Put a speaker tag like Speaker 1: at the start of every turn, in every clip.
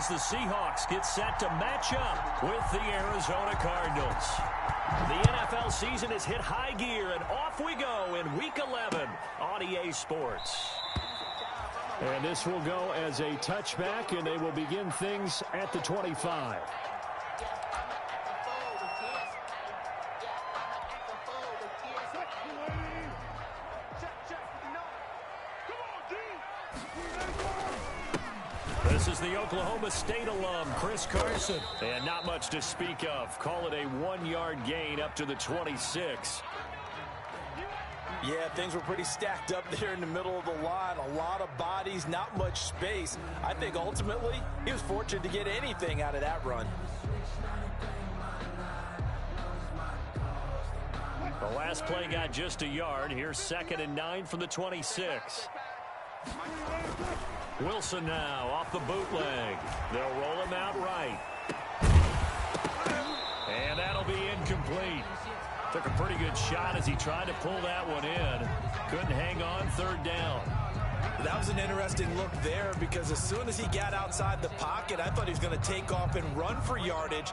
Speaker 1: as the Seahawks get set to match up with the Arizona Cardinals. The NFL season has hit high gear, and off we go in Week 11 on EA Sports.
Speaker 2: And this will go as a touchback, and they will begin things at the 25.
Speaker 1: This is the Oklahoma State alum, Chris Carson. And not much to speak of. Call it a 1-yard gain up to the 26.
Speaker 3: Yeah, things were pretty stacked up there in the middle of the line. A lot of bodies, not much space. I think ultimately he was fortunate to get anything out of that run.
Speaker 1: The last play got just a yard. Here's 2nd and 9 from the 26. Wilson now off the bootleg. They'll roll him out right. And that'll be incomplete. Took a pretty good shot as he tried to pull that one in. Couldn't hang on, 3rd down.
Speaker 3: That was an interesting look there because as soon as he got outside the pocket, I thought he was going to take off and run for yardage.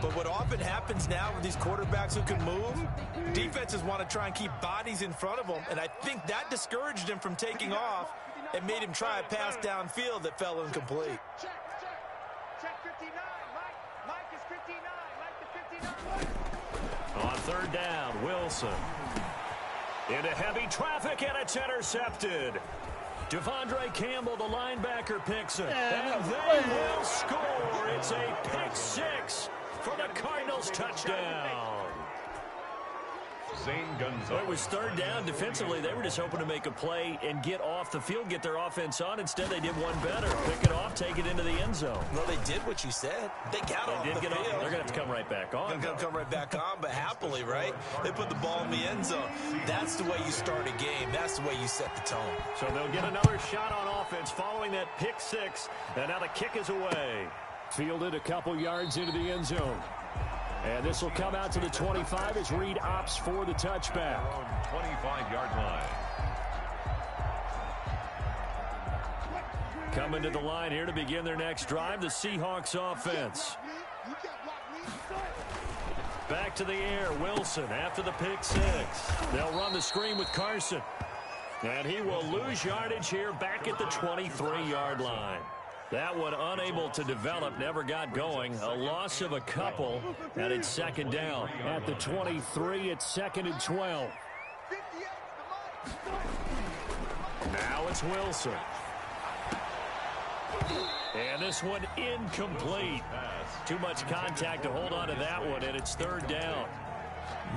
Speaker 3: But what often happens now with these quarterbacks who can move, defenses want to try and keep bodies in front of them. And I think that discouraged him from taking off and made him try a pass downfield that fell incomplete.
Speaker 4: Check 59. Mike is 59. Mike the 59.
Speaker 1: On 3rd down, Wilson. Into heavy traffic, and it's intercepted. Devondre Campbell, the linebacker, picks it. And they will score. It's a pick 6 for the Cardinals touchdown. It was 3rd down. Defensively, they were just hoping to make a play and get off the field, get their offense on. Instead, they did one better. Pick it off, take it into the end zone.
Speaker 3: Well, they did what you said. They got off the field.
Speaker 1: They're going to have to come right back on.
Speaker 3: They're going to come right back on, but happily, right? They put the ball in the end zone. That's the way you start a game. That's the way you set the tone.
Speaker 1: So they'll get another shot on offense following that pick 6, and now the kick is away.
Speaker 2: Fielded a couple yards into the end zone. And this will come out to the 25 as Reed opts for the touchback.
Speaker 5: 25-yard line.
Speaker 1: Coming to the line here to begin their next drive, the Seahawks offense. Back to the air, Wilson after the pick 6. They'll run the screen with Carson. And he will lose yardage here back at the 23-yard line. That one unable to develop, never got going. A loss of a couple, and it's 2nd down.
Speaker 2: At the 23, it's 2nd and 12.
Speaker 1: Now it's Wilson. And this one incomplete. Too much contact to hold on to that one, and it's 3rd down.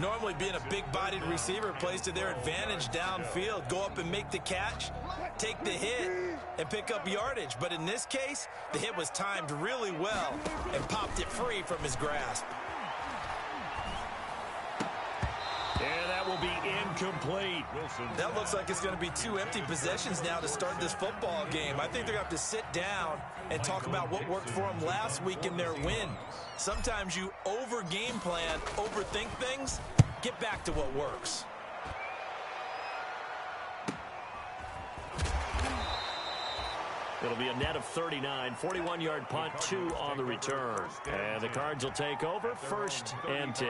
Speaker 3: Normally being a big-bodied receiver plays to their advantage downfield. Go up and make the catch, take the hit, and pick up yardage. But in this case, the hit was timed really well and popped it free from his grasp.
Speaker 1: And that will be incomplete.
Speaker 3: That looks like it's going to be 2 empty possessions now to start this football game. I think they're going to have to sit down and talk about what worked for them last week in their win. Sometimes you over-game plan, overthink things. Get back to what works.
Speaker 1: It'll be a net of 39, 41-yard punt, 2 on the return. And the Cards will take over, 1st and 10.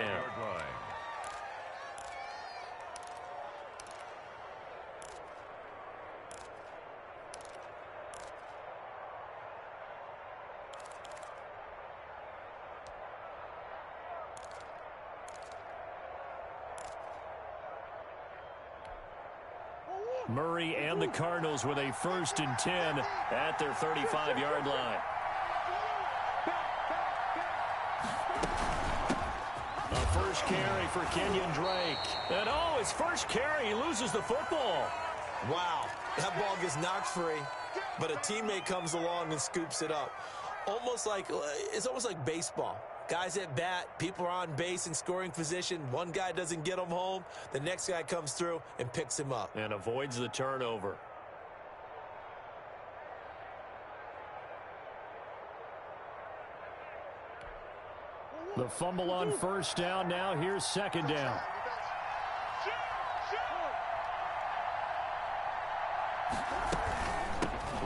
Speaker 1: Murray and the Cardinals with a 1st and 10 at their 35-yard line. A first carry for Kenyon Drake. And his first carry, he loses the football.
Speaker 3: Wow, that ball gets knocked free, but a teammate comes along and scoops it up. It's almost like baseball. Guys at bat, people are on base in scoring position. One guy doesn't get him home. The next guy comes through and picks him up.
Speaker 1: And avoids the turnover.
Speaker 2: The fumble on 1st down. Now here's 2nd down.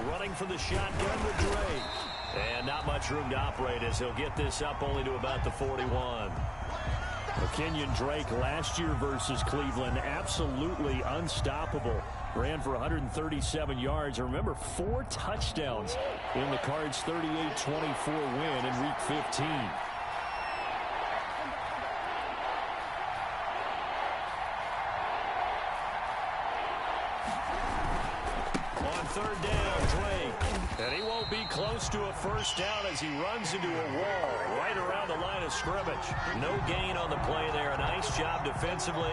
Speaker 1: Running for the shotgun with Drake. And not much room to operate as he'll get this up only to about the 41.
Speaker 2: Kenyon Drake last year versus Cleveland, absolutely unstoppable. Ran for 137 yards. Remember, 4 touchdowns in the Cards' 38-24 win in Week 15.
Speaker 1: On third down, Drake. And he won't be close to a first down as he runs into a wall right around the line of scrimmage. No gain on the play there. A nice job defensively.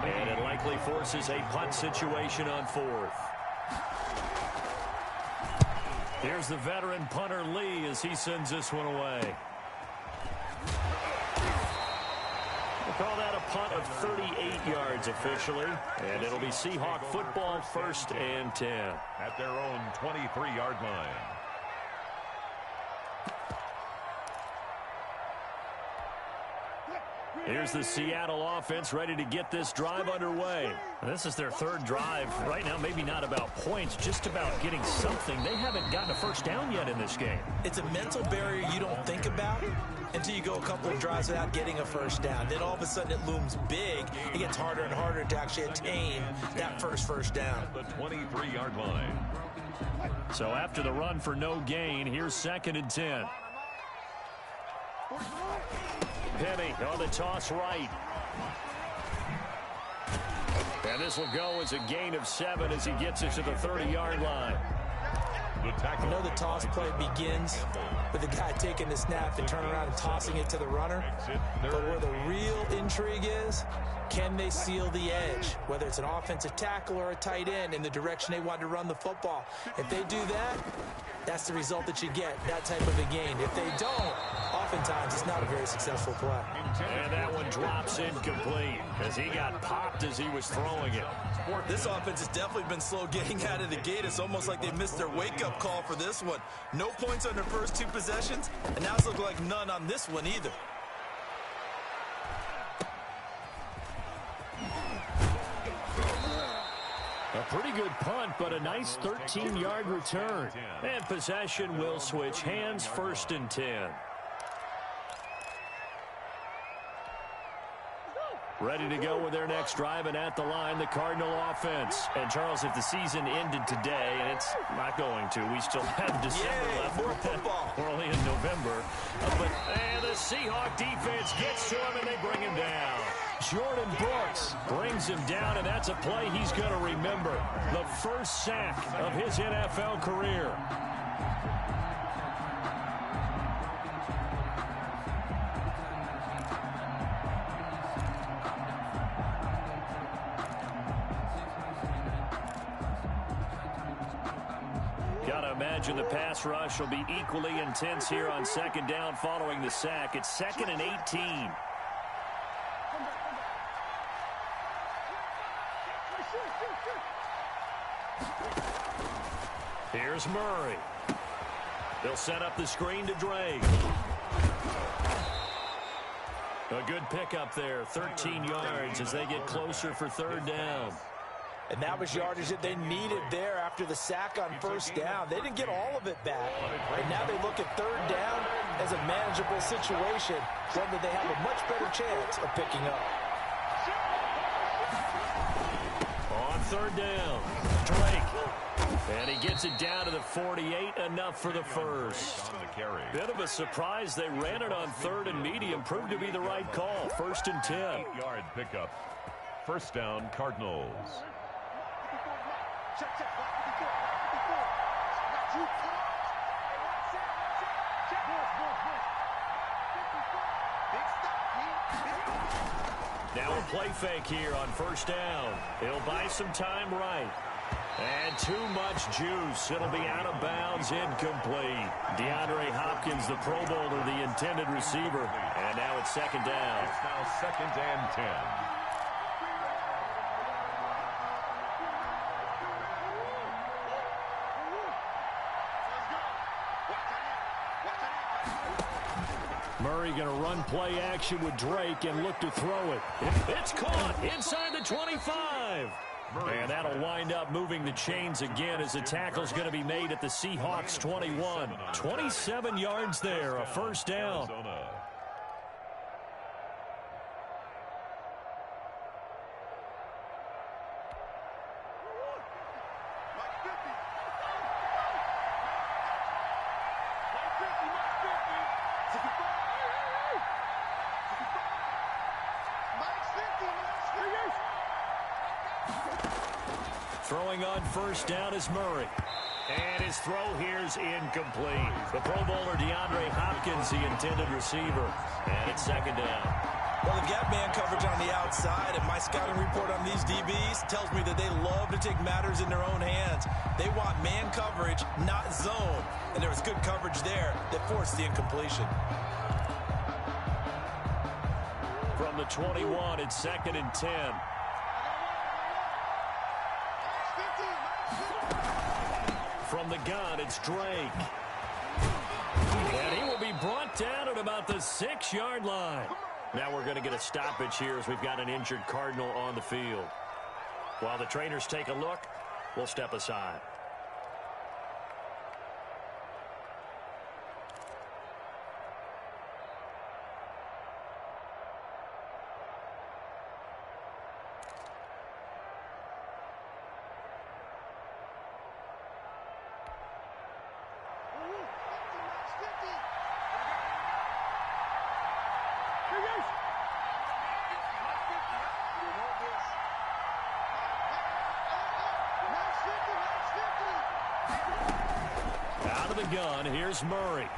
Speaker 1: And it likely forces a punt situation on fourth. Here's the veteran punter Lee as he sends this one away. We'll call that a punt of 38 yards officially. And it'll be Seahawk football, 1st and 10.
Speaker 5: At their own 23-yard line.
Speaker 1: Here's the Seattle offense ready to get this drive underway. This is their 3rd drive. Right now, maybe not about points, just about getting something. They haven't gotten a first down yet in this game.
Speaker 3: It's a mental barrier you don't think about until you go a couple of drives without getting a first down. Then all of a sudden it looms big. It gets harder and harder to actually attain that first down.
Speaker 5: The 23-yard line.
Speaker 1: So after the run for no gain, here's 2nd and 10. Penny on the toss right. And this will go as a gain of 7 as he gets it to the 30-yard line.
Speaker 3: I know the toss play begins with the guy taking the snap and turning around and tossing it to the runner. But where the real intrigue is, can they seal the edge? Whether it's an offensive tackle or a tight end in the direction they want to run the football. If they do that, that's the result that you get, that type of a gain. If they don't, oftentimes it's not a very successful play.
Speaker 1: And that one drops incomplete as he got popped as he was throwing it.
Speaker 3: This offense has definitely been slow getting out of the gate. It's almost like they missed their wake-up call for this one. No points on their first 2 possessions, and now it's looking like none on this one either.
Speaker 1: A pretty good punt, but a nice 13-yard return. And possession will switch hands, 1st and 10. Ready to go with their next drive, and at the line, the Cardinal offense. And, Charles, if the season ended today, and it's not going to, we still have December left.
Speaker 3: More football.
Speaker 1: We're only in November. And the Seahawk defense gets to him, and they bring him down. Jordan Brooks brings him down, and that's a play he's going to remember. The first sack of his NFL career. Gotta imagine the pass rush will be equally intense here on 2nd down following the sack. It's 2nd and 18. Here's Murray. They'll set up the screen to Drake. A good pickup there, 13 yards as they get closer for 3rd down.
Speaker 3: And that was yardage that they needed there after the sack on 1st down. They didn't get all of it back. And now they look at 3rd down as a manageable situation, one that they have a much better chance of picking up.
Speaker 1: On 3rd down, Drake. And he gets it down to the 48, enough for the first. Bit of a surprise. They ran it on 3rd and medium. Proved to be the right call. 1st and 10.
Speaker 5: 8-yard pickup. 1st down, Cardinals.
Speaker 1: Now a play fake here on 1st down. He'll buy some time right. And too much juice. It'll be out of bounds, incomplete. DeAndre Hopkins, the Pro Bowler, the intended receiver. And now it's 2nd down.
Speaker 5: It's now 2nd and 10.
Speaker 2: Murray going to run play action with Drake and look to throw it.
Speaker 1: It's caught inside the 25.
Speaker 2: And that'll wind up moving the chains again as the tackle's going to be made at the Seahawks 21. 27 yards there, a first down.
Speaker 1: Throwing on first down is Murray. And his throw here's incomplete. The Pro Bowler DeAndre Hopkins, the intended receiver. And it's second down.
Speaker 3: Well, they've got man coverage on the outside, and my scouting report on these DBs tells me that they love to take matters in their own hands. They want man coverage, not zone. And there was good coverage there that forced the incompletion.
Speaker 1: From the 21, it's second and 10. From the gun, it's Drake. And he will be brought down at about the 6-yard line. Now we're going to get a stoppage here as we've got an injured Cardinal on the field. While the trainers take a look, we'll step aside. Out of the gun, here's Murray.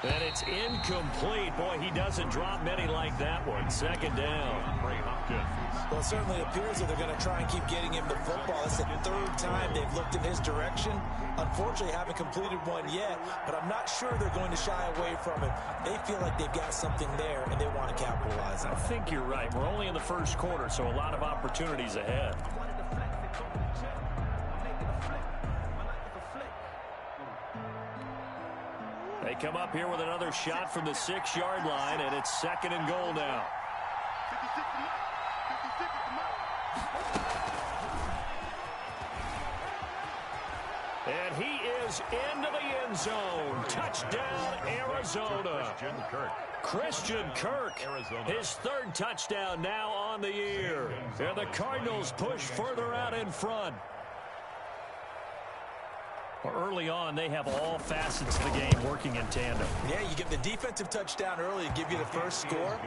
Speaker 1: And it's incomplete. Boy, he doesn't drop many like that one. Second down.
Speaker 3: Well, it certainly appears that they're going to try and keep getting him the football. It's the third time they've looked in his direction. Unfortunately, haven't completed one yet, but I'm not sure they're going to shy away from it. They feel like they've got something there, and they want to capitalize on it.
Speaker 1: I think you're right. We're only in the first quarter, so a lot of opportunities ahead. They come up here with another shot from the 6-yard line, and it's second and goal now. And he is into the end zone. Touchdown, Arizona. Christian Kirk, his third touchdown now on the year. And the Cardinals push further out in front. Early on, they have all facets of the game working in tandem.
Speaker 3: Yeah, you get the defensive touchdown early to give you the first score,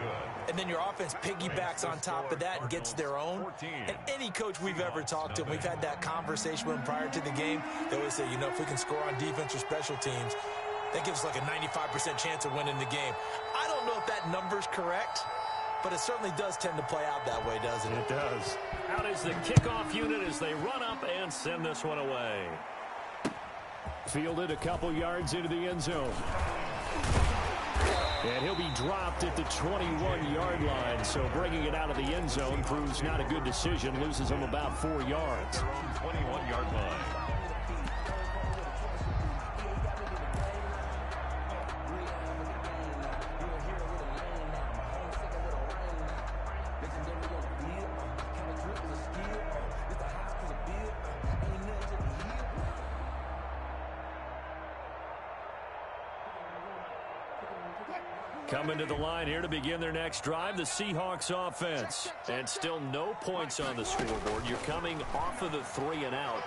Speaker 3: and then your offense piggybacks on top of that and gets their own. And any coach we've ever talked to, we've had that conversation with them prior to the game, they always say, you know, if we can score on defense or special teams, that gives us like a 95% chance of winning the game. I don't know if that number's correct, but it certainly does tend to play out that way, doesn't it?
Speaker 1: It does. Out is the kickoff unit as they run up and send this one away.
Speaker 2: Fielded a couple yards into the end zone. And he'll be dropped at the 21-yard line, so bringing it out of the end zone proves not a good decision. Loses him about 4 yards.
Speaker 5: 21-yard line.
Speaker 1: Coming to the line here to begin their next drive, the Seahawks offense. And still no points on the scoreboard. You're coming off of the 3 and out.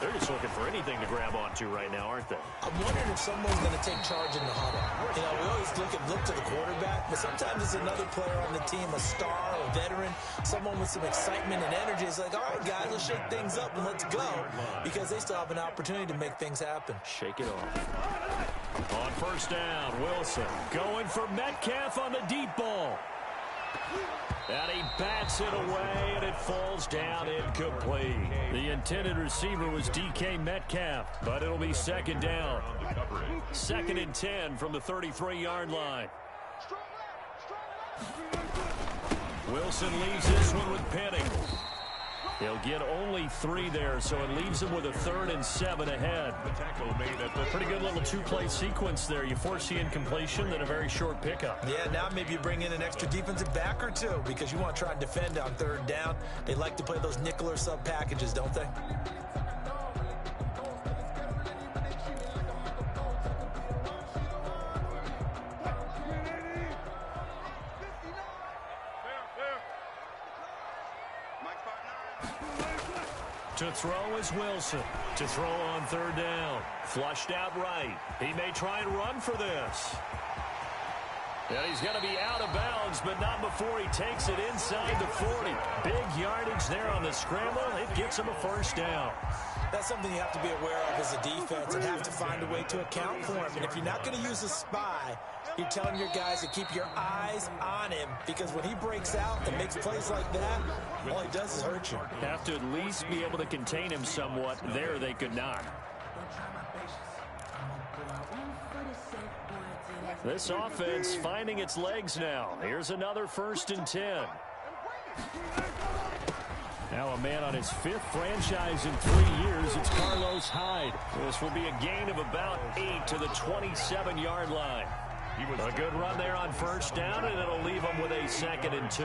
Speaker 1: They're just looking for anything to grab onto right now, aren't they?
Speaker 3: I'm wondering if someone's going to take charge in the huddle. You know, we always look to the quarterback, but sometimes it's another player on the team, a star, a veteran, someone with some excitement and energy. It's like, all right, guys, let's shake things up and let's go, because they still have an opportunity to make things happen.
Speaker 1: Shake it off. On first down, Wilson going for Metcalf on the deep ball. And he bats it away, and it falls down incomplete. The intended receiver was DK Metcalf, but it'll be second down. Second and 10 from the 33-yard line. Wilson leaves this one with Penning.
Speaker 2: He'll get only 3 there, so it leaves him with a 3rd and 7 ahead.
Speaker 5: The tackle made at the
Speaker 2: Pretty good little 2-play sequence there. You force the incompletion, then a very short pickup.
Speaker 3: Yeah, now maybe you bring in an extra defensive back or two because you want to try and defend on 3rd down. They like to play those nickel or sub packages, don't they?
Speaker 1: To throw is Wilson. To throw on 3rd down. Flushed out right. He may try and run for this. And he's going to be out of bounds, but not before he takes it inside the 40. Big yardage there on the scramble. It gets him a 1st down.
Speaker 3: That's something you have to be aware of as a defense and have to find a way to account for him. And if you're not going to use a spy, you're telling your guys to keep your eyes on him because when he breaks out and makes plays like that, all he does is hurt you.
Speaker 2: Have to at least be able to contain him somewhat. There they could not. This offense finding its legs now. Here's another 1st and 10. Now a man on his 5th franchise in 3 years. It's Carlos Hyde. This will be a gain of about 8 to the 27-yard line. A good run there on 1st down, and it'll leave him with a 2nd and 2.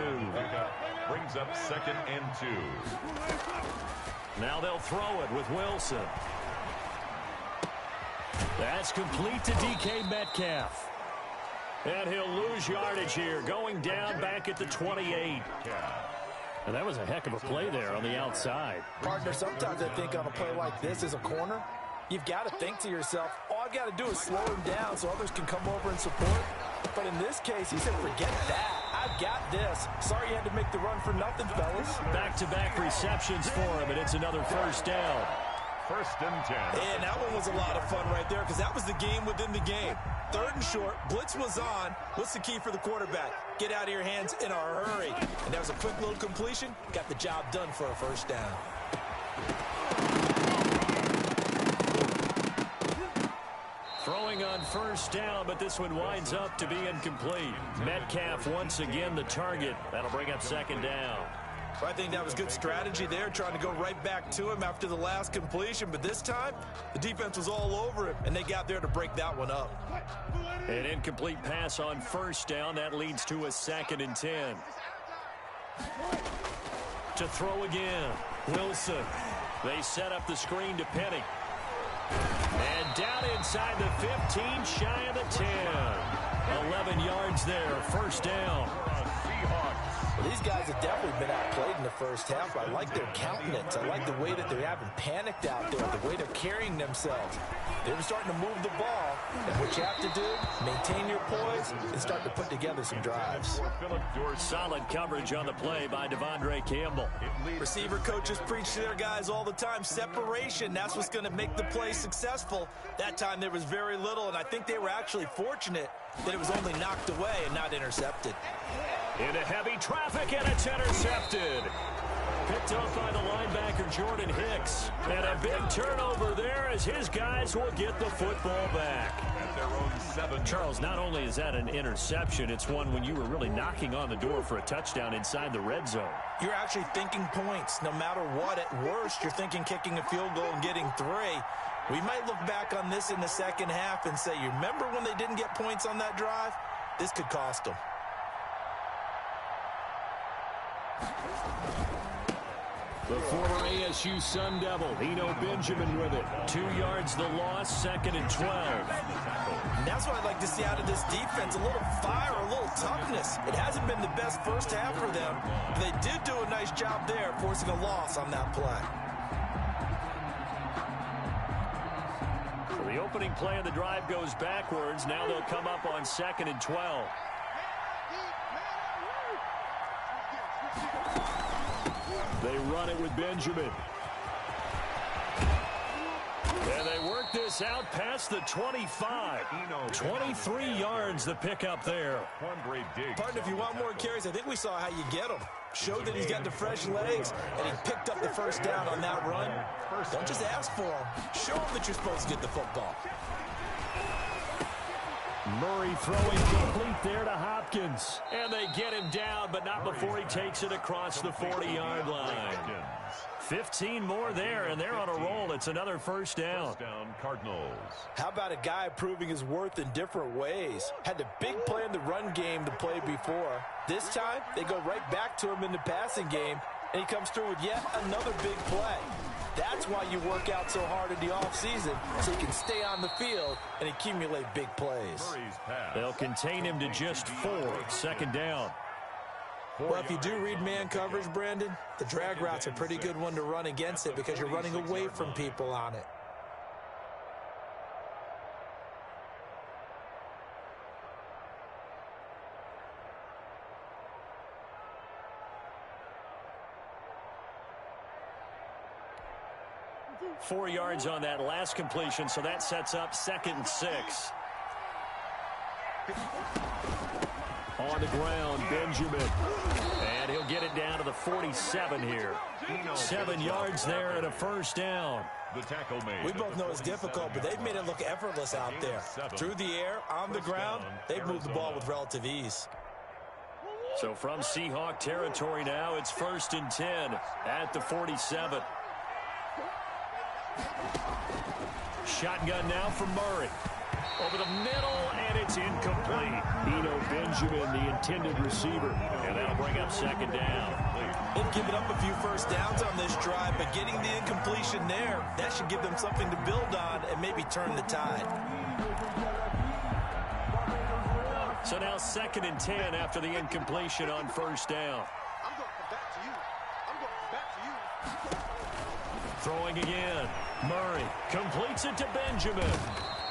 Speaker 5: brings up 2nd and 2.
Speaker 1: Now they'll throw it with Wilson. That's complete to DK Metcalf. And he'll lose yardage here, going down back at the 28.
Speaker 2: And that was a heck of a play there on the outside.
Speaker 3: Partner, sometimes I think on a play like this as a corner, you've got to think to yourself, all I've got to do is slow him down so others can come over and support. But in this case, he said, forget that. I've got this. Sorry you had to make the run for nothing, fellas.
Speaker 1: Back-to-back receptions for him, and it's another 1st down.
Speaker 5: 1st and 10.
Speaker 3: And that one was a lot of fun right there because that was the game within the game. 3rd and short, blitz was on. What's the key for the quarterback? Get out of your hands in a hurry. And that was a quick little completion. Got the job done for a 1st down.
Speaker 1: Throwing on 1st down, but this one winds up to be incomplete. Metcalf once again the target. That'll bring up 2nd down.
Speaker 3: Well, I think that was good strategy there, trying to go right back to him after the last completion. But this time, the defense was all over him, and they got there to break that one up.
Speaker 1: An incomplete pass on 1st down. That leads to a 2nd and 10. To throw again, Wilson. They set up the screen to Penny. And down inside the 15, shy of the 10. 11 yards there, 1st down.
Speaker 3: Well, these guys have definitely been outplayed in the first half. I like their countenance. I like the way that they haven't panicked out there, the way they're carrying themselves. They're starting to move the ball. And what you have to do, maintain your poise and start to put together some drives.
Speaker 1: Solid coverage on the play by Devondre Campbell.
Speaker 3: Receiver coaches preach to their guys all the time. Separation, that's what's going to make the play successful. That time there was very little, and I think they were actually fortunate that it was only knocked away and not intercepted.
Speaker 1: Into heavy traffic, and it's intercepted. Picked up by the linebacker, Jordan Hicks. And a big turnover there as his guys will get the football back.
Speaker 5: At their own 7.
Speaker 1: Charles, not only is that an interception, it's one when you were really knocking on the door for a touchdown inside the red zone.
Speaker 3: You're actually thinking points. No matter what, at worst, you're thinking kicking a field goal and getting 3. We might look back on this in the second half and say, you remember when they didn't get points on that drive? This could cost them.
Speaker 2: The former ASU Sun Devil, Eno Benjamin with it.
Speaker 1: 2 yards the loss, 2nd and 12.
Speaker 3: And that's what I'd like to see out of this defense, a little fire, a little toughness. It hasn't been the best first half for them, but they did do a nice job there, forcing a loss on that play.
Speaker 1: So the opening play of the drive goes backwards. Now they'll come up on 2nd and 12.
Speaker 2: They run it with Benjamin.
Speaker 1: And they work this out past the 25. 23 yards the pickup there.
Speaker 3: Partner, if you want more carries, I think we saw how you get them. Showed that he's got the fresh legs, and he picked up the 1st down on that run. Don't just ask for him. Show him that you're supposed to get the football.
Speaker 2: Murray throwing complete there to Hopkins.
Speaker 1: And they get him down, but not before he takes it across the 40-yard line. 15 more there, and they're on a roll. It's another first down.
Speaker 5: First down, Cardinals.
Speaker 3: How about a guy proving his worth in different ways? Had the big play in the run game to play before. This time, they go right back to him in the passing game, and he comes through with yet another big play. That's why you work out so hard in the offseason, so you can stay on the field and accumulate big plays.
Speaker 2: They'll contain him to just 4. Second down.
Speaker 3: Well, if you do read man coverage, Brandon, the drag route's a pretty good one to run against it because you're running away from people on it.
Speaker 1: Four yards on that last completion, so that sets up 2nd and 6.
Speaker 2: On the ground, Benjamin.
Speaker 1: And he'll get it down to the 47 here. 7 yards there and a first down.
Speaker 5: The tackle made.
Speaker 3: We both know it's difficult, but they've made it look effortless out there. Through the air, on the ground, they've moved the ball with relative ease.
Speaker 1: So from Seahawk territory now, it's 1st and 10 at the 47. Shotgun now from Murray. Over the middle, and it's incomplete.
Speaker 2: Eno Benjamin, the intended receiver.
Speaker 1: And that'll bring up 2nd down.
Speaker 3: They've given up a few first downs on this drive, but getting the incompletion there, that should give them something to build on and maybe turn the tide.
Speaker 1: So now 2nd and 10 after the incompletion on first down.
Speaker 4: I'm going to come back to you. I'm going to come back to you.
Speaker 1: Throwing again. Murray completes it to Benjamin.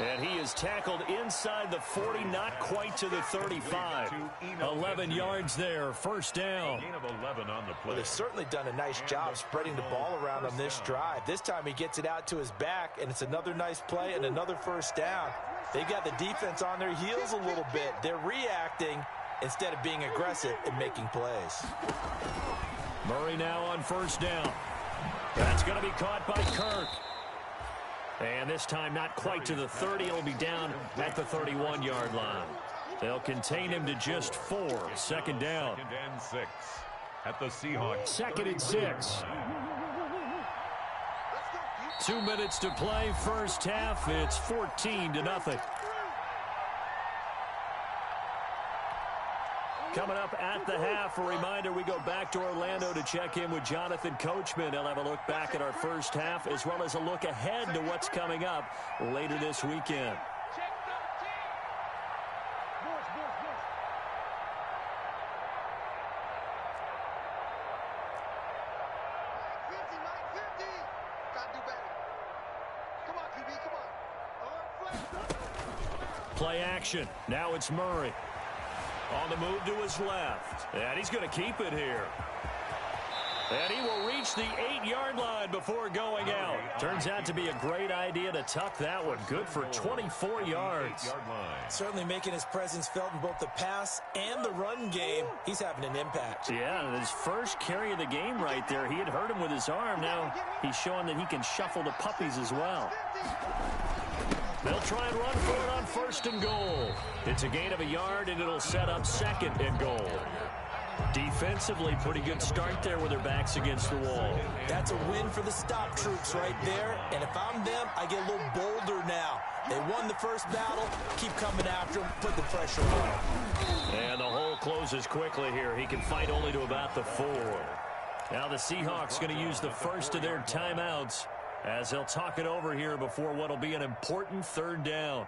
Speaker 1: And he is tackled inside the 40, not quite to the 35. 11 yards there, first down.
Speaker 5: Gain of 11 on the play.
Speaker 3: Well, they've certainly done a nice job spreading the ball around on this drive. This time he gets it out to his back, and it's another nice play and another first down. They've got the defense on their heels a little bit. They're reacting instead of being aggressive and making plays.
Speaker 1: Murray now on first down. That's going to be caught by Kirk. And this time not quite to the 30. It'll be down at the 31-yard line. They'll contain him to just 4. Second down.
Speaker 5: 2nd and 6 at the Seahawks.
Speaker 2: 2nd and 6.
Speaker 1: 2 minutes to play, first half. It's 14-0. Coming up at the half, a reminder, we go back to Orlando to check in with Jonathan Coachman. He'll have a look back at our first half as well as a look ahead to what's coming up later this weekend. Play action. Now it's Murray. On the move to his left. And he's going to keep it here. And he will reach the 8-yard line before going out. Turns out to be a great idea to tuck that one. Good for 24 yards.
Speaker 3: Certainly making his presence felt in both the pass and the run game. He's having an impact.
Speaker 1: Yeah, his first carry of the game right there. He had hurt him with his arm. Now he's showing that he can shuffle the puppies as well. They'll try and run for it on 1st and goal. It's a gain of a yard, and it'll set up 2nd and goal. Defensively, pretty good start there with their backs against the wall.
Speaker 3: That's a win for the stop troops right there. And if I'm them, I get a little bolder now. They won the first battle. Keep coming after them. Put the pressure on.
Speaker 1: And the hole closes quickly here. He can fight only to about the 4. Now the Seahawks going to use the first of their timeouts as they'll talk it over here before what will be an important 3rd down.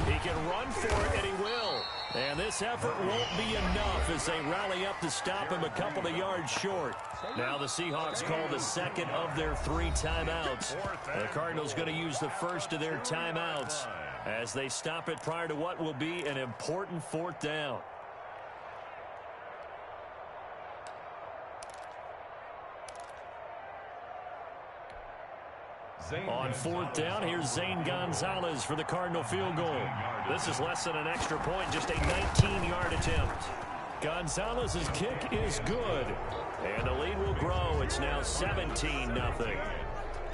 Speaker 1: He can run for it, and he will. And this effort won't be enough as they rally up to stop him a couple of yards short. Now the Seahawks call the 2nd of their 3 timeouts. The Cardinals going to use the first of their timeouts as they stop it prior to what will be an important 4th down.
Speaker 2: On fourth down, here's Zane Gonzalez for the Cardinal field goal. This is less than an extra point, just a 19-yard attempt. Gonzalez's kick is good, and the lead will grow. It's now 17-0.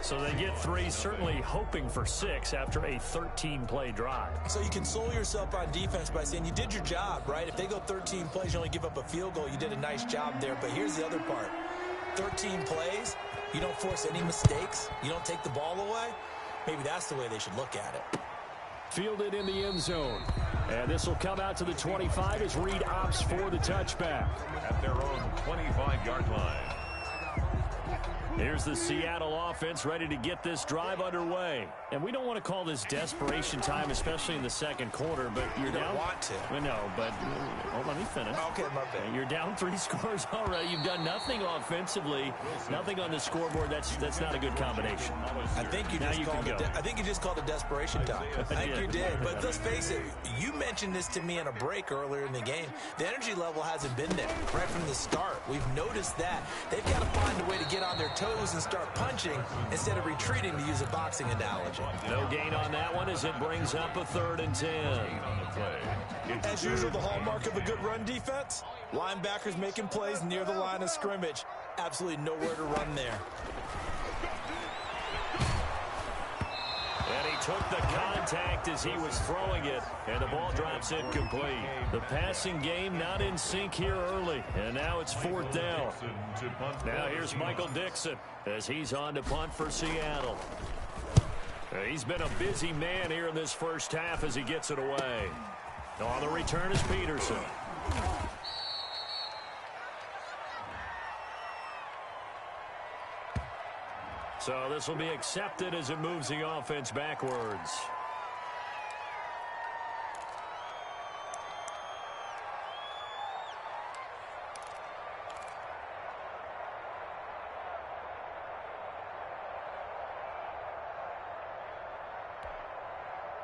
Speaker 2: So they get 3, certainly hoping for 6 after a 13-play drive.
Speaker 3: So you console yourself on defense by saying you did your job, right? If they go 13 plays, you only give up a field goal, you did a nice job there. But here's the other part. 13 plays, you don't force any mistakes, you don't take the ball away. Maybe that's the way they should look at it.
Speaker 2: Fielded in the end zone. And this will come out to the 25 as Reed opts for the touchback.
Speaker 5: At their own 25-yard line.
Speaker 2: Here's the Seattle offense ready to get this drive underway. And we don't want to call this desperation time, especially in the second quarter, but you're down.
Speaker 3: You don't want to.
Speaker 2: Well, no, but let me finish.
Speaker 3: Okay, my bad.
Speaker 2: You're down 3 scores already. You've done nothing offensively, nothing on the scoreboard. That's not a good combination.
Speaker 3: I think you just called it desperation time. I think you did. But let's face it, you mentioned this to me in a break earlier in the game. The energy level hasn't been there right from the start. We've noticed that. They've got to find a way to get on their toes and start punching instead of retreating, to use a boxing analogy.
Speaker 2: No gain on that one as it brings up a 3rd and 10.
Speaker 3: As usual, the hallmark of a good run defense, linebackers making plays near the line of scrimmage. Absolutely nowhere to run there.
Speaker 2: And he took the contact as he was throwing it, and the ball drops incomplete. The passing game not in sync here early, and now it's 4th down. Now here's Michael Dixon as he's on to punt for Seattle. He's been a busy man here in this first half as he gets it away. On the return is Peterson. So this will be accepted as it moves the offense backwards.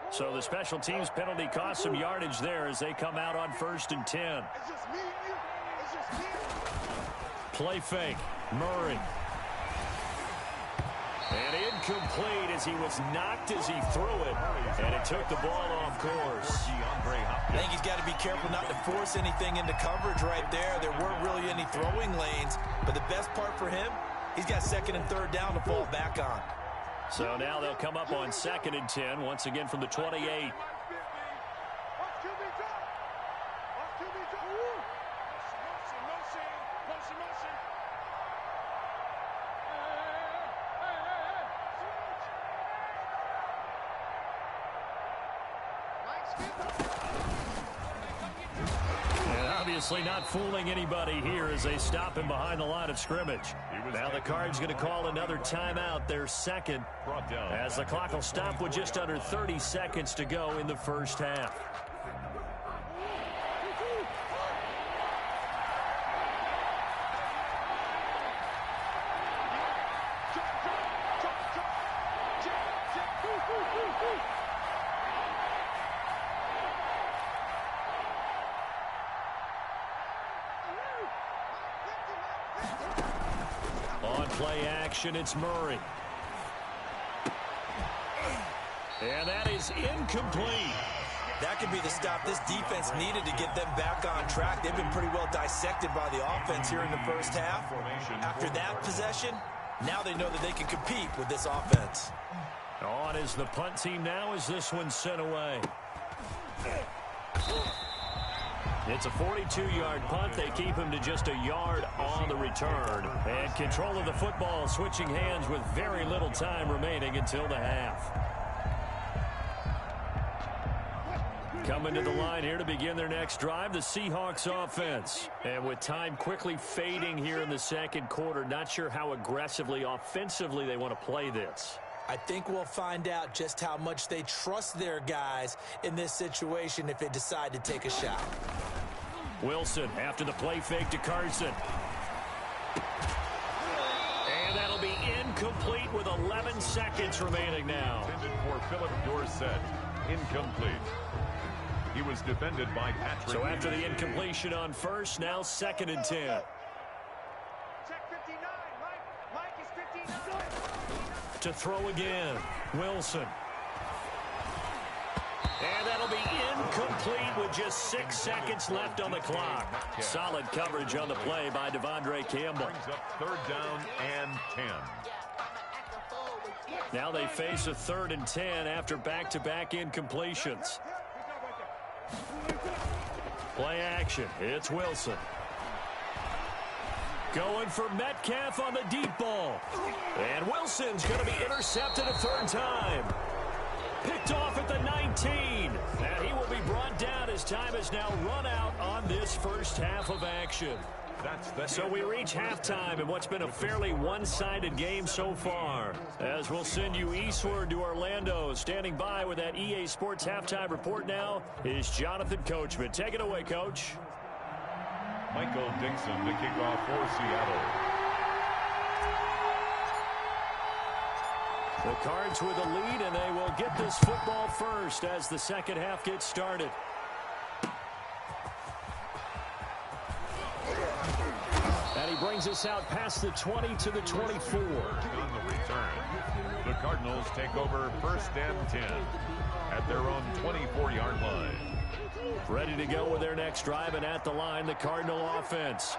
Speaker 2: So the special teams penalty cost some yardage there as they come out on 1st and 10. Play fake. Murray. And incomplete as he was knocked as he threw it. And it took the ball off course.
Speaker 3: I think he's got to be careful not to force anything into coverage right there. There weren't really any throwing lanes. But the best part for him, he's got 2nd and 3rd down to fall back on.
Speaker 2: So now they'll come up on 2nd and 10, once again from the 28. And obviously not fooling anybody here as they stop him behind the line of scrimmage. Now the Cards going to call another timeout, their 2nd, as the clock will stop with just under 30 seconds to go in the first half. Play action, it's Murray. And that is incomplete.
Speaker 3: That could be the stop this defense needed to get them back on track. They've been pretty well dissected by the offense here in the first half. After that possession, now they know that they can compete with this offense.
Speaker 2: On is the punt team now as this one's sent away. It's a 42-yard punt. They keep him to just a yard on the return. And control of the football switching hands with very little time remaining until the half. Coming to the line here to begin their next drive, the Seahawks offense. And with time quickly fading here in the second quarter, not sure how aggressively, offensively they want to play this.
Speaker 3: I think we'll find out just how much they trust their guys in this situation if they decide to take a shot.
Speaker 2: Wilson after the play fake to Carson. And that'll be incomplete with 11 seconds remaining now.
Speaker 5: Intended for Philip Dorsett. Incomplete. He was defended by Patrick.
Speaker 2: So after the incompletion on first, now 2nd and 10.
Speaker 4: Check 59. Mike is 59.
Speaker 1: to throw again. Wilson. And that'll be incomplete with just 6 seconds left on the clock. Solid coverage on the play by Devondre Campbell.
Speaker 5: Brings up third down and 10.
Speaker 1: Now they face a 3rd and 10 after back-to-back incompletions. Play action. It's Wilson. Going for Metcalf on the deep ball. And Wilson's going to be intercepted a 3rd time. Picked off at the 19. And he will be brought down as time has now run out on this first half of action. So we reach halftime in what's been a fairly one-sided game so far. As we'll send you eastward to Orlando. Standing by with that EA Sports halftime report now is Jonathan Coachman. Take it away, Coach.
Speaker 5: Michael Dixon to kick off for Seattle.
Speaker 1: The Cards with a lead, and they will get this football first as the second half gets started. And he brings us out past the 20 to the 24.
Speaker 5: On the return, the Cardinals take over 1st and 10 at their own 24-yard line.
Speaker 1: Ready to go with their next drive, and at the line, the Cardinal offense.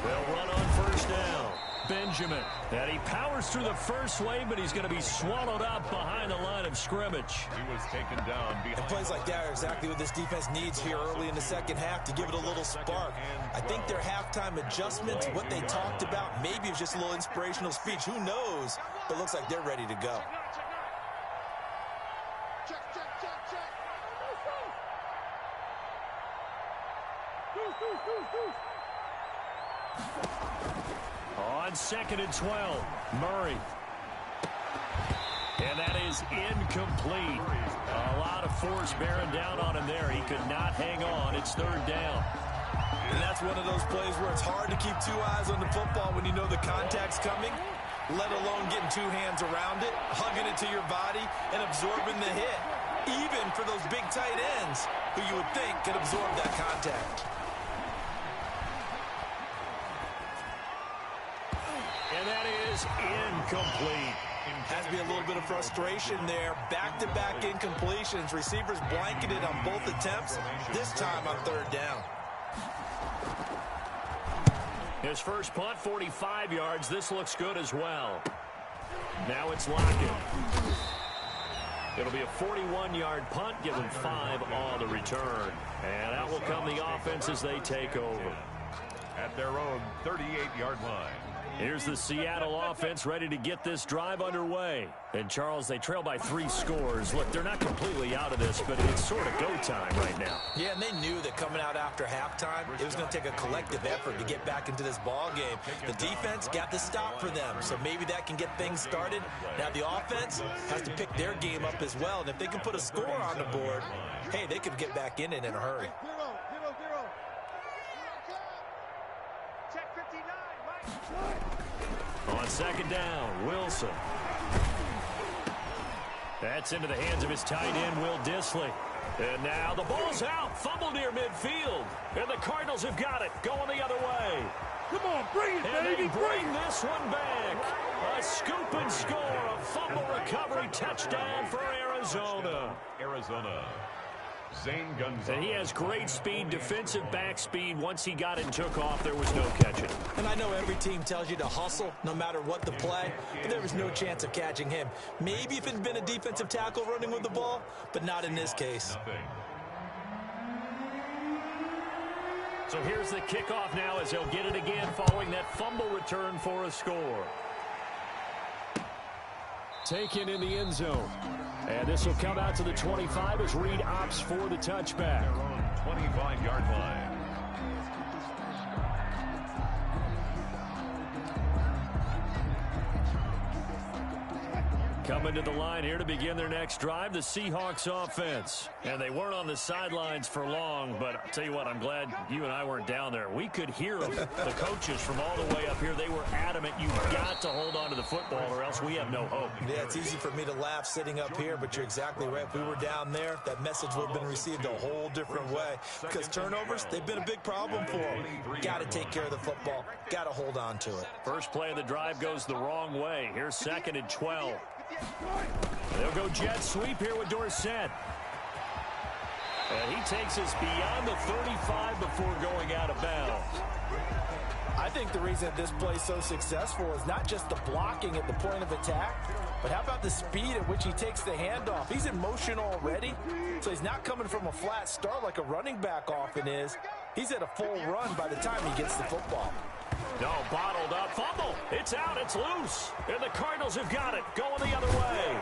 Speaker 1: They'll run on 1st down. Benjamin. And he powers through the first wave, but he's going to be swallowed up behind the line of scrimmage.
Speaker 5: He was taken down behind.
Speaker 3: And plays like that are exactly what this defense needs here early in the second half to give it a little spark. I think their halftime adjustments, what they talked about, maybe it was just a little inspirational speech. Who knows? But it looks like they're ready to go.
Speaker 1: On 2nd and 12, Murray. And that is incomplete. A lot of force bearing down on him there. He could not hang on. It's 3rd down.
Speaker 3: And that's one of those plays where it's hard to keep 2 eyes on the football when you know the contact's coming, let alone getting 2 hands around it, hugging it to your body, and absorbing the hit. Even for those big tight ends who you would think could absorb that contact.
Speaker 1: And that is incomplete.
Speaker 3: Has to be a little bit of frustration there. Back-to-back incompletions. Receivers blanketed on both attempts, this time on 3rd down.
Speaker 1: His first punt, 45 yards. This looks good as well. Now it's Lockett. It'll be a 41-yard punt, giving 5 on the return. And out will come the offense as they take over.
Speaker 5: At their own 38-yard line.
Speaker 1: Here's the Seattle offense ready to get this drive underway. And, Charles, they trail by 3 scores. Look, they're not completely out of this, but it's sort of go time right now.
Speaker 3: Yeah, and they knew that coming out after halftime, it was going to take a collective effort to get back into this ball game. The defense got the stop for them, so maybe that can get things started. Now the offense has to pick their game up as well, and if they can put a score on the board, hey, they could get back in it in a hurry.
Speaker 4: Check 59, Mike.
Speaker 1: On 2nd down, Wilson. That's into the hands of his tight end, Will Dissly. And now the ball's out, fumble near midfield. And the Cardinals have got it, going the other way.
Speaker 6: Come on, bring it,
Speaker 1: and
Speaker 6: baby,
Speaker 1: they bring this one back. A scoop and score, a fumble recovery touchdown for Arizona.
Speaker 5: Zane Gonzalez.
Speaker 1: And he has great speed, defensive back speed. Once he got it and took off, there was no catching.
Speaker 3: And I know every team tells you to hustle no matter what the play, but there was no chance of catching him. Maybe if it had been a defensive tackle running with the ball, but not in this case.
Speaker 1: So here's the kickoff now as they'll get it again following that fumble return for a score. Taken in the end zone. And this will come out to the 25 as Reed opts for the touchback.
Speaker 5: Their own 25-yard line.
Speaker 2: Coming to the line here to begin their next drive, the Seahawks offense. And they weren't on the sidelines for long, but I'll tell you what, I'm glad you and I weren't down there. We could hear them. The coaches from all the way up here, they were adamant. You've got to hold on to the football or else we have no hope.
Speaker 3: Yeah, it's easy for me to laugh sitting up here, but you're exactly right. If we were down there, that message would have been received a whole different way. Because turnovers, they've been a big problem for them. Got to take care of the football. Got to hold on to it.
Speaker 2: First play of the drive goes the wrong way. Here's 2nd and 12. They'll go jet sweep here with Dorsett. And he takes us beyond the 35 before going out of bounds.
Speaker 3: I think the reason this play is so successful is not just the blocking at the point of attack, but how about the speed at which he takes the handoff? He's in motion already, so he's not coming from a flat start like a running back often is. He's at a full run by the time he gets the football.
Speaker 2: No, bottled up. Fumble. It's out. It's loose. And the Cardinals have got it. Going the other way.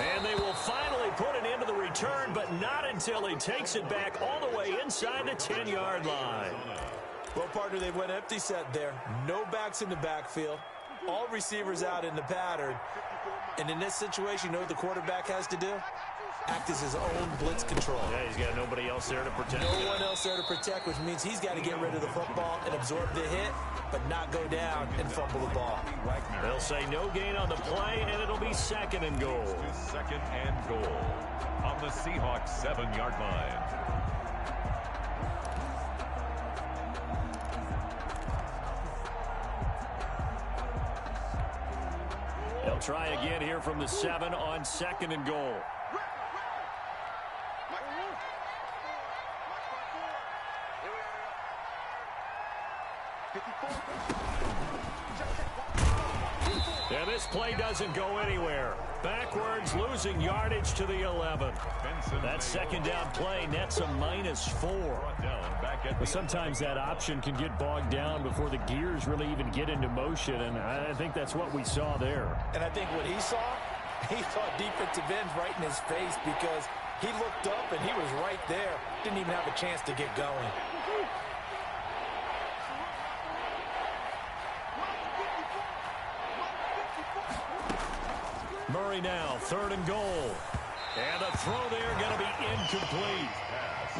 Speaker 2: And they will finally put an end to the return, but not until he takes it back all the way inside the 10-yard line.
Speaker 3: Well, partner, they went empty set there. No backs in the backfield. All receivers out in the pattern. And in this situation, you know what the quarterback has to do? Act as his own blitz control.
Speaker 2: Yeah, he's got nobody else there to protect.
Speaker 3: No one else there to protect, which means he's got to get rid of the football and absorb the hit, but not go down and fumble the ball.
Speaker 2: They'll say no gain on the play, and it'll be 2nd and goal.
Speaker 5: 2nd and goal on the Seahawks 7-yard line.
Speaker 2: They'll try again here from the 7 on 2nd and goal. And this play doesn't go anywhere. Backwards, losing yardage to the 11. That 2nd down play nets a -4. But sometimes that option can get bogged down before the gears really even get into motion, and I think that's what we saw there.
Speaker 3: And I think what he saw defensive ends right in his face because he looked up and he was right there. Didn't even have a chance to get going.
Speaker 2: Murray now, 3rd and goal. And the throw there going to be incomplete.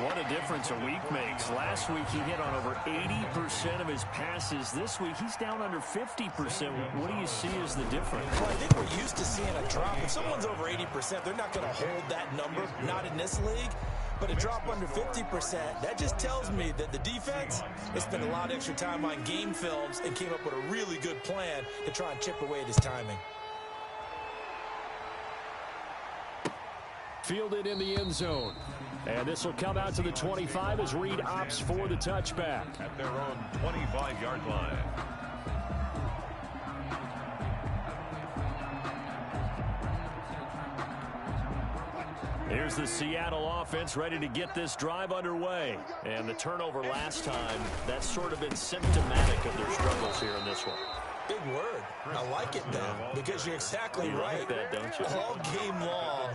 Speaker 2: What a difference a week makes. Last week he hit on over 80% of his passes. This week he's down under 50%. What do you see as the difference?
Speaker 3: Well, I think we're used to seeing a drop. If someone's over 80%, they're not going to hold that number, not in this league. But a drop under 50%, that just tells me that the defense has spent a lot of extra time on game films and came up with a really good plan to try and chip away at his timing.
Speaker 2: Fielded in the end zone. And this will come out to the 25 as Reed opts for the touchback.
Speaker 5: At their own 25-yard line.
Speaker 2: Here's the Seattle offense ready to get this drive underway. And the turnover last time, that's sort of been symptomatic of their struggles here in this one.
Speaker 3: Big word. I like it, though, because you're exactly right.
Speaker 2: Like that, don't you?
Speaker 3: All game long,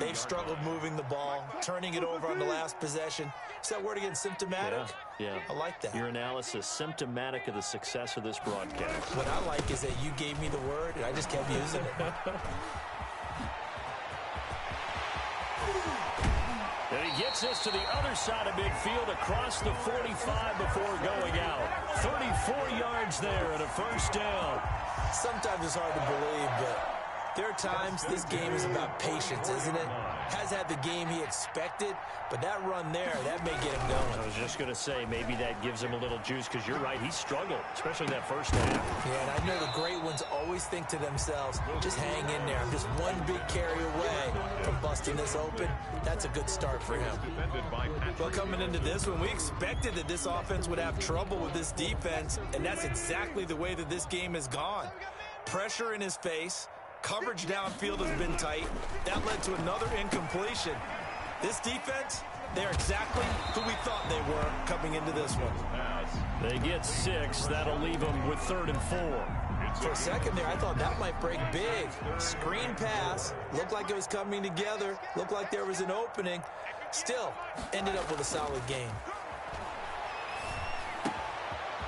Speaker 3: they've struggled moving the ball, turning it over on the last possession. Is that word again, symptomatic?
Speaker 2: Yeah.
Speaker 3: I like that.
Speaker 2: Your analysis, symptomatic of the success of this broadcast.
Speaker 3: What I like is that you gave me the word, and I just kept using it.
Speaker 2: And he gets this to the other side of midfield across the 45 before going out. 34 yards there and a 1st down.
Speaker 3: Sometimes it's hard to believe, but there are times this game is about patience, isn't it? Has had the game he expected, but that run there, that may get him going.
Speaker 2: I was just going to say, maybe that gives him a little juice, because you're right, he struggled, especially that 1st half.
Speaker 3: Yeah, and I know the great ones always think to themselves, just hang in there. I'm just one big carry away from busting this open. That's a good start for him. Well, coming into this one, we expected that this offense would have trouble with this defense, and that's exactly the way that this game has gone. Pressure in his face. Coverage downfield has been tight. That led to another incompletion. This defense, they're exactly who we thought they were coming into this one.
Speaker 2: They get 6. That'll leave them with 3rd and 4.
Speaker 3: For a second there, I thought that might break big. Screen pass. Looked like it was coming together. Looked like there was an opening. Still, ended up with a solid game.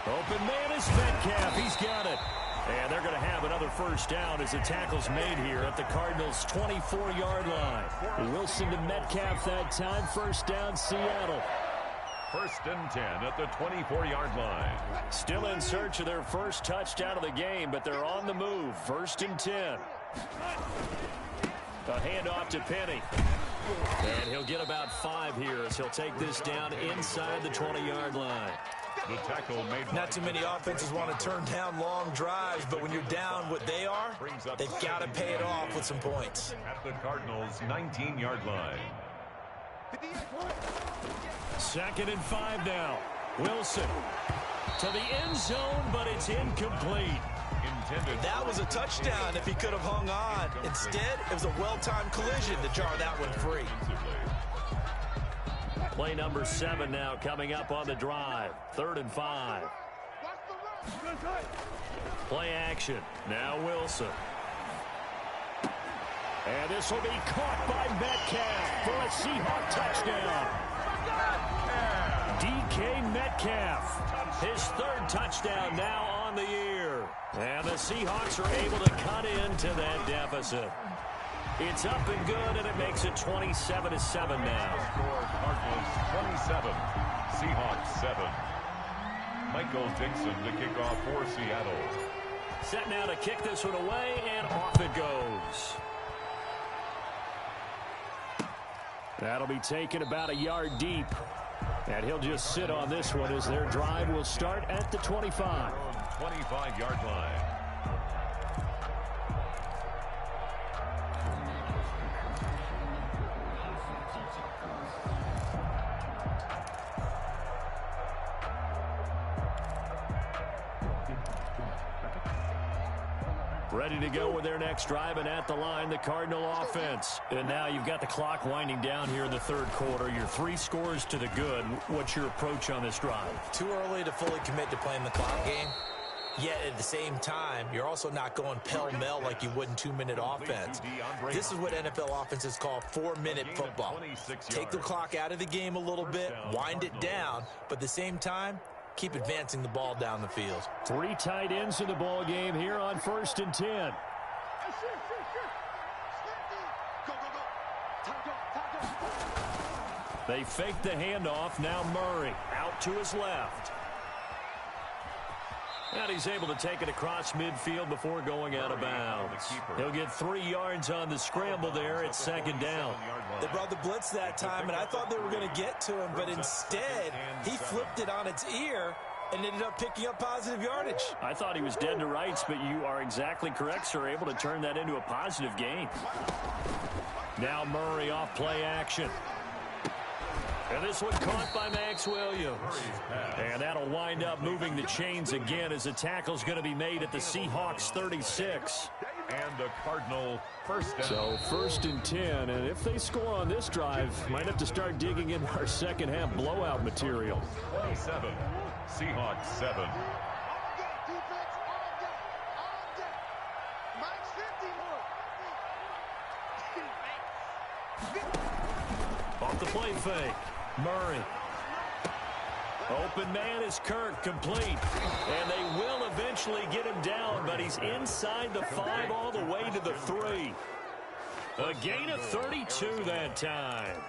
Speaker 2: Open man is Metcalf. He's got it. And they're going to have another first down as the tackle's made here at the Cardinals' 24-yard line. Wilson to Metcalf that time. First down, Seattle.
Speaker 5: First and 10 at the 24-yard line.
Speaker 2: Still in search of their first touchdown of the game, but they're on the move. First and 10. A handoff to Penny. And he'll get about 5 here as he'll take this down inside the 20-yard line.
Speaker 5: The tackle made.
Speaker 3: Not too many offenses want to turn down long drives, but when you're down what they are, they've got to pay it off with some points.
Speaker 5: At the Cardinals' 19-yard line.
Speaker 2: Second and 5 now. Wilson to the end zone, but it's incomplete.
Speaker 3: That was a touchdown if he could have hung on. Instead, it was a well-timed collision to jar that one free.
Speaker 2: Play number 7 now coming up on the drive. 3rd and 5. Play action. Now Wilson. And this will be caught by Metcalf for a Seahawk touchdown. DK Metcalf, his 3rd touchdown now on the year. And the Seahawks are able to cut into that deficit. It's up and good, and it makes it 27-7 now.
Speaker 5: Score Cardinals 27, Seahawks 7. Michael Dixon to kick off for Seattle.
Speaker 2: Set now to kick this one away, and off it goes. That'll be taken about a yard deep. And he'll just sit on this one as their drive will start at the 25.
Speaker 5: 25-yard line.
Speaker 2: Ready to go with their next drive, and at the line, the Cardinal offense. And now you've got the clock winding down here in the 3rd quarter. You're 3 scores to the good. What's your approach on this drive?
Speaker 3: Too early to fully commit to playing the clock game. Yet at the same time, you're also not going pell-mell like you would in 2-minute offense. This is what NFL offenses call 4-minute football. Take the clock out of the game a little bit, wind it down, but at the same time, keep advancing the ball down the field.
Speaker 2: 3 tight ends in the ball game here on 1st and 10. They fake the handoff. Now Murray out to his left. And he's able to take it across midfield before going out of bounds. He'll get 3 yards on the scramble there at 2nd down.
Speaker 3: They brought the blitz that time, and I thought they were going to get to him, but instead he flipped it on its ear and ended up picking up positive yardage.
Speaker 2: I thought he was dead to rights, but you are exactly correct, sir. Able to turn that into a positive gain. Now Murray off play action. And this one caught by Max Williams. And that'll wind up moving the chains again as the tackle's going to be made at the Seahawks 36.
Speaker 5: And a Cardinal first down.
Speaker 2: So 1st and 10, and if they score on this drive, might have to start digging in our second half blowout material.
Speaker 5: 27, Seahawks 7.
Speaker 2: Off the play fake. Murray. Open man is Kirk, complete. And they will eventually get him down, but he's inside the 5 all the way to the 3. A gain of 32 that time.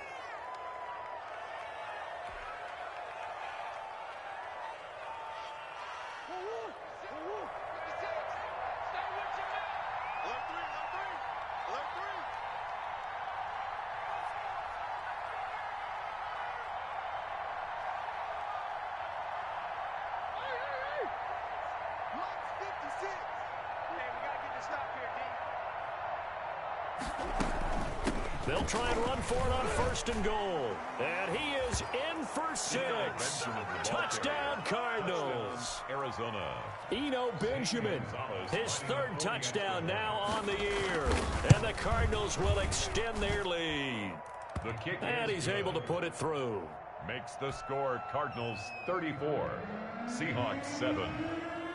Speaker 2: They'll try and run for it on 1st and goal. And he is in for 6. Touchdown, Cardinals.
Speaker 5: Arizona.
Speaker 2: Eno Benjamin, his 3rd touchdown now on the year. And the Cardinals will extend their lead.
Speaker 5: The kick
Speaker 2: and he's able to put it through.
Speaker 5: Makes the score Cardinals 34, Seahawks 7.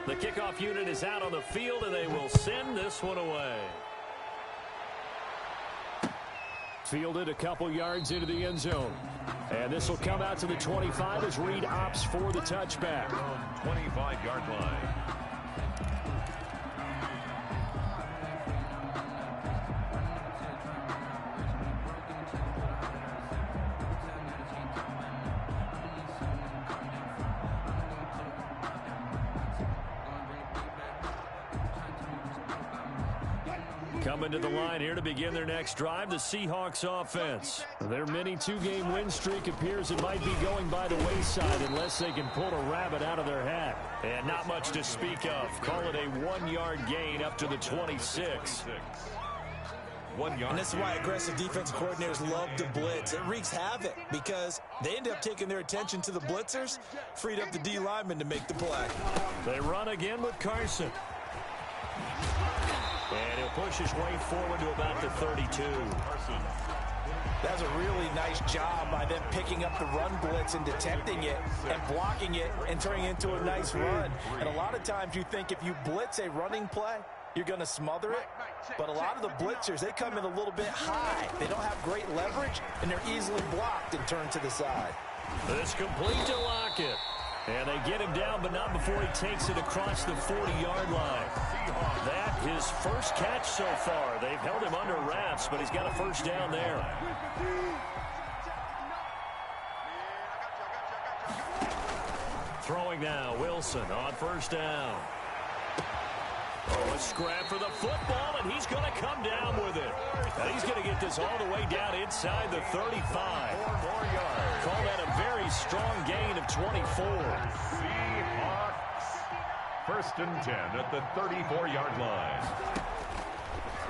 Speaker 2: The kickoff unit is out on the field, and they will send this one away. Fielded a couple yards into the end zone. And this will come out to the 25 as Reed opts for the touchback.
Speaker 5: 25-yard line.
Speaker 2: Coming to the line here to begin their next drive, the Seahawks offense. Their mini two-game win streak appears it might be going by the wayside unless they can pull a rabbit out of their hat. And not much to speak of. Call it a 1-yard gain up to the 26.
Speaker 5: 1 yard.
Speaker 3: And this is why aggressive defensive coordinators love to blitz. It wreaks havoc because they end up taking their attention to the blitzers, freed up the D lineman to make the play.
Speaker 2: They run again with Carson. And he'll push his way forward to about the 32.
Speaker 3: That's a really nice job by them picking up the run blitz and detecting it and blocking it and turning it into a nice run. And a lot of times you think if you blitz a running play, you're going to smother it. But a lot of the blitzers, they come in a little bit high. They don't have great leverage, and they're easily blocked and turned to the side.
Speaker 2: This complete to Lockett. And they get him down, but not before he takes it across the 40-yard line. That his first catch so far. They've held him under wraps, but he's got a first down there. Throwing now, Wilson on first down. Oh, a scrap for the football, and he's going to come down with it. And he's going to get this all the way down inside the 35.
Speaker 5: 4 more yards.
Speaker 2: Call that a very strong gain of 24.
Speaker 5: Seahawks. First and 10 at the 34-yard line.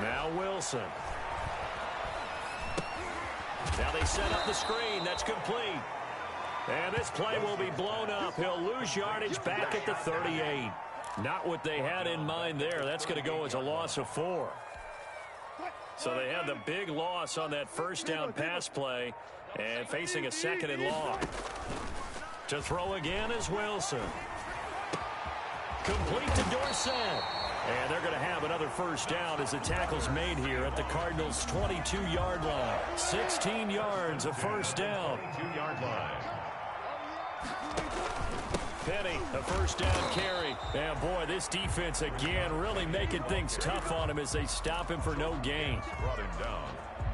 Speaker 2: Now Wilson. Now they set up the screen. That's complete. And this play will be blown up. He'll lose yardage back at the 38. Not what they had in mind there. That's going to go as a loss of 4. So they had the big loss on that first down pass play and facing a second and long. To throw again is Wilson. Complete to Dorsett. And they're going to have another first down as the tackle's made here at the Cardinals' 22-yard line. 16 yards, a first down.
Speaker 5: 2-yard line.
Speaker 2: Penny, a first down carry. And boy, this defense again really making things tough on him as they stop him for no gain.
Speaker 5: Brought him down.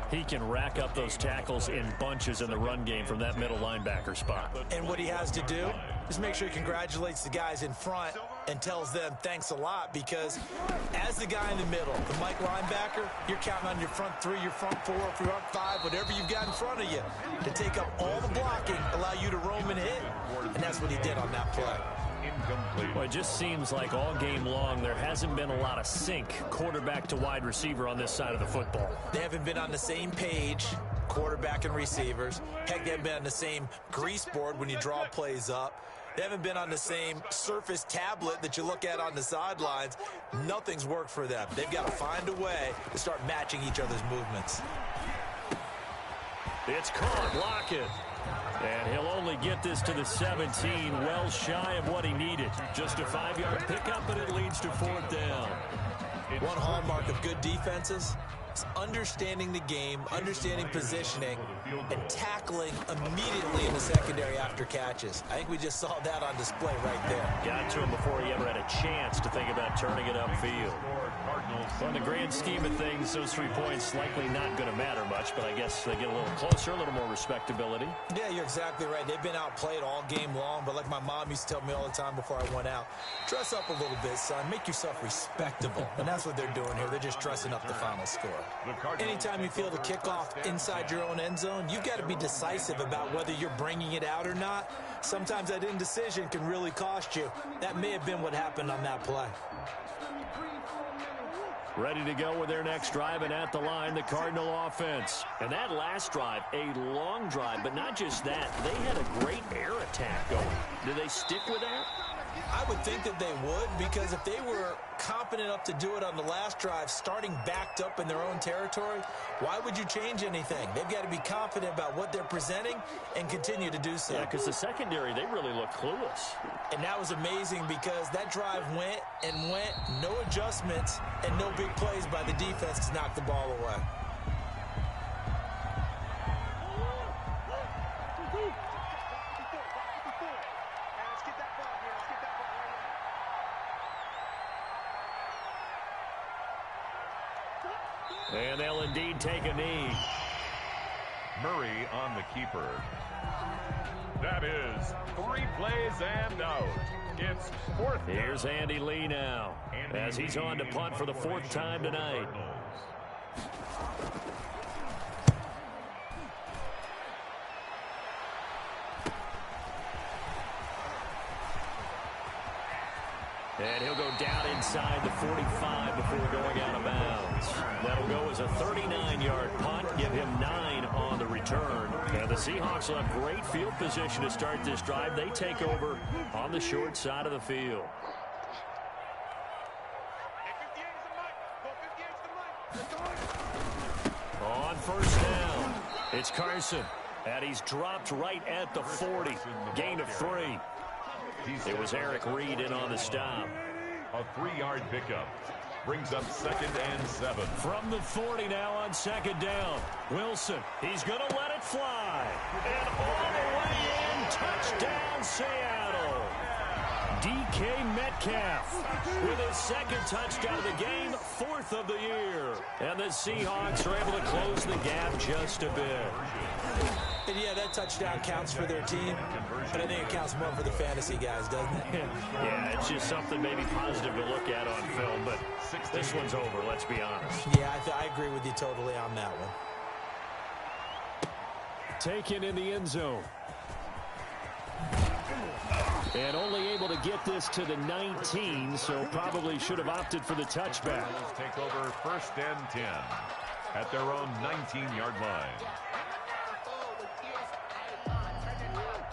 Speaker 2: He can rack up those tackles in bunches in the run game from that middle linebacker spot.
Speaker 3: And what he has to do is make sure he congratulates the guys in front and tells them thanks a lot, because as the guy in the middle, the Mike linebacker, you're counting on your front 3, your front 4, your front 5, whatever you've got in front of you to take up all the blocking, allow you to roam and hit. And that's what he did on that play.
Speaker 5: Incomplete.
Speaker 2: Well, it just seems like all game long there hasn't been a lot of sync quarterback to wide receiver on this side of the football.
Speaker 3: They haven't been on the same page, quarterback and receivers. Heck, they haven't been on the same grease board when you draw plays up. They haven't been on the same surface tablet that you look at on the sidelines. Nothing's worked for them. They've got to find a way to start matching each other's movements.
Speaker 2: It's caught, Lockett. And he'll only get this to the 17, well shy of what he needed. Just a 5-yard pickup, and it leads to 4th down.
Speaker 3: One hallmark of good defenses is understanding the game, understanding positioning, and tackling immediately in the secondary after catches. I think we just saw that on display right there.
Speaker 2: Got to him before he ever had a chance to think about turning it upfield. On the grand scheme of things, those 3 points likely not going to matter much, but I guess they get a little closer, a little more respectability.
Speaker 3: Yeah, you're exactly right. They've been outplayed all game long, but like my mom used to tell me all the time before I went out, dress up a little bit, son. Make yourself respectable. And that's what they're doing here. They're just dressing up the final score. Anytime you feel the kickoff inside your own end zone, you've got to be decisive about whether you're bringing it out or not. Sometimes that indecision can really cost you. That may have been what happened on that play.
Speaker 2: Ready to go with their next drive, and at the line, the Cardinal offense. And that last drive, a long drive, but not just that. They had a great air attack going. Do they stick with that?
Speaker 3: I would think that they would, because if they were confident enough to do it on the last drive, starting backed up in their own territory, why would you change anything? They've got to be confident about what they're presenting and continue to do so.
Speaker 2: Yeah, because the secondary, they really look clueless.
Speaker 3: And that was amazing because that drive went and went, no adjustments and no big plays by the defense to knock the ball away.
Speaker 2: And they'll indeed take a knee.
Speaker 5: Murray on the keeper. That is 3 plays and out. It's 4th down.
Speaker 2: Here's Andy Lee now, as he's on to punt for the 4th time tonight.
Speaker 1: inside the 45 before going out of bounds. That'll go as a 39-yard punt, give him 9 on the return. And the Seahawks will have great field position to start this drive. They take over on the short side of the field. On first down, it's Carson. And he's dropped right at the 40. Gain of 3. It was Eric Reed in on the stop.
Speaker 5: A 3-yard pickup. Brings up 2nd and 7.
Speaker 1: From the 40 now on 2nd down. Wilson, he's going to let it fly. And all the way in, touchdown Seattle. DK Metcalf with his 2nd touchdown of the game, 4th of the year. And the Seahawks are able to close the gap just a bit.
Speaker 3: And yeah, that touchdown counts for their team, but I think it counts more for the fantasy guys, doesn't it?
Speaker 1: Yeah, it's just something maybe positive to look at on film, but this one's over, let's be honest.
Speaker 3: Yeah, I agree with you totally on that one.
Speaker 2: Taken in the end zone. And only able to get this to the 19, so probably should have opted for the touchback.
Speaker 5: Take over 1st and 10 at their own 19-yard line.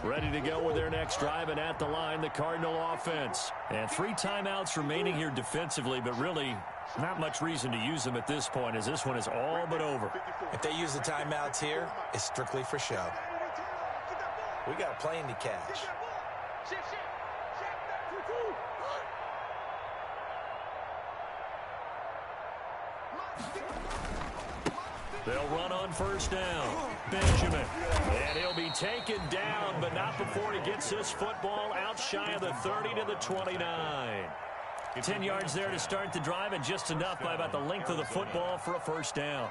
Speaker 1: Ready to go with their next drive, and at the line, the Cardinal offense. And 3 timeouts remaining here defensively, but really not much reason to use them at this point, as this one is all but over.
Speaker 3: If they use the timeouts here, it's strictly for show. We got a plane to catch.
Speaker 1: They'll run on first down. Benjamin. And he'll be taken down, but not before he gets this football out shy of the 30 to the 29. 10 yards there to start the drive, and just enough by about the length of the football for a first down.